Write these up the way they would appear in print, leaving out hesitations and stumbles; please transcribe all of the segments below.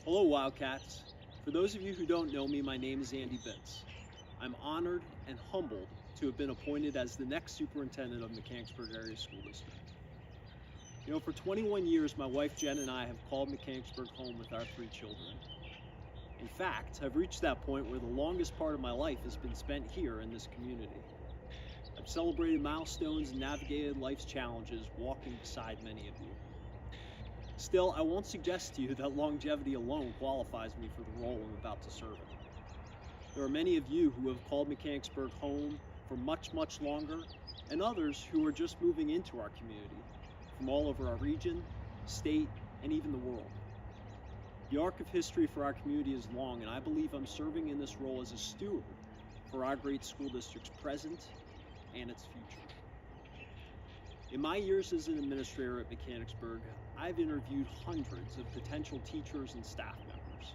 Hello, Wildcats. For those of you who don't know me, my name is Andy Bitz. I'm honored and humbled to have been appointed as the next superintendent of Mechanicsburg Area School District. You know, for 21 years, my wife Jen and I have called Mechanicsburg home with our 3 children. In fact, I've reached that point where the longest part of my life has been spent here in this community. I've celebrated milestones and navigated life's challenges walking beside many of you. Still, I won't suggest to you that longevity alone qualifies me for the role I'm about to serve in. There are many of you who have called Mechanicsburg home for much, much longer, and others who are just moving into our community from all over our region, state, and even the world. The arc of history for our community is long, and I believe I'm serving in this role as a steward for our great school district's present and its future. In my years as an administrator at Mechanicsburg, I've interviewed hundreds of potential teachers and staff members.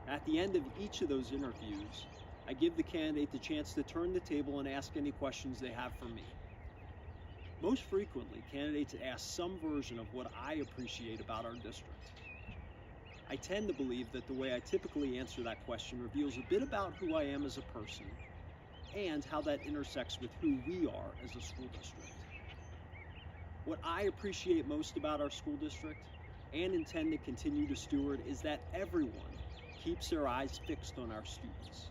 At the end of each of those interviews, I give the candidate the chance to turn the table and ask any questions they have for me. Most frequently, candidates ask some version of what I appreciate about our district. I tend to believe that the way I typically answer that question reveals a bit about who I am as a person and how that intersects with who we are as a school district. What I appreciate most about our school district and intend to continue to steward is that everyone keeps their eyes fixed on our students.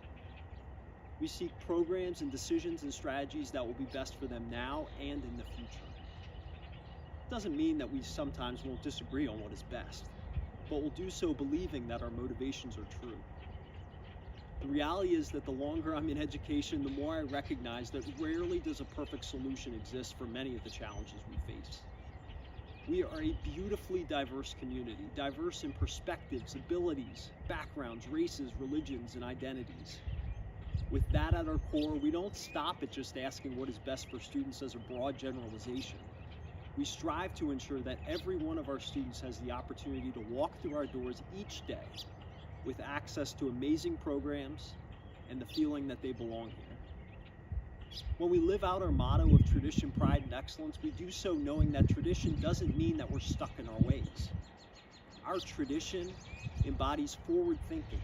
We seek programs and decisions and strategies that will be best for them now and in the future. It doesn't mean that we sometimes won't disagree on what is best, but we'll do so believing that our motivations are true. The reality is that the longer I'm in education, the more I recognize that rarely does a perfect solution exist for many of the challenges we face. We are a beautifully diverse community, diverse in perspectives, abilities, backgrounds, races, religions, and identities. With that at our core, we don't stop at just asking what is best for students as a broad generalization. We strive to ensure that every one of our students has the opportunity to walk through our doors each day with access to amazing programs and the feeling that they belong here. When we live out our motto of tradition, pride, and excellence, we do so knowing that tradition doesn't mean that we're stuck in our ways. Our tradition embodies forward thinking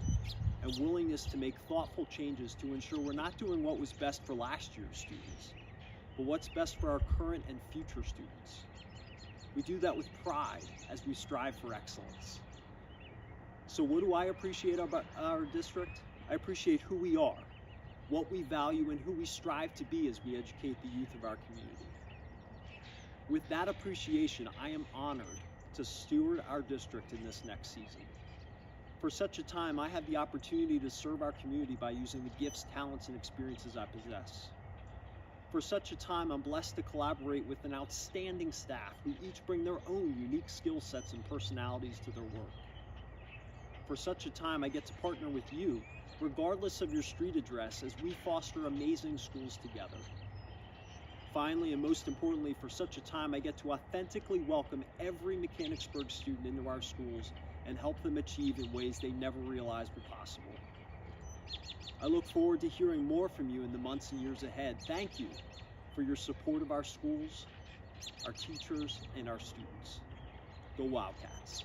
and willingness to make thoughtful changes to ensure we're not doing what was best for last year's students, but what's best for our current and future students. We do that with pride as we strive for excellence. So what do I appreciate about our district? I appreciate who we are, what we value, and who we strive to be as we educate the youth of our community. With that appreciation, I am honored to steward our district in this next season. For such a time, I have the opportunity to serve our community by using the gifts, talents, and experiences I possess. For such a time, I'm blessed to collaborate with an outstanding staff who each bring their own unique skill sets and personalities to their work. For such a time, I get to partner with you, regardless of your street address, as we foster amazing schools together. Finally, and most importantly, for such a time, I get to authentically welcome every Mechanicsburg student into our schools and help them achieve in ways they never realized were possible. I look forward to hearing more from you in the months and years ahead. Thank you for your support of our schools, our teachers, and our students. Go Wildcats.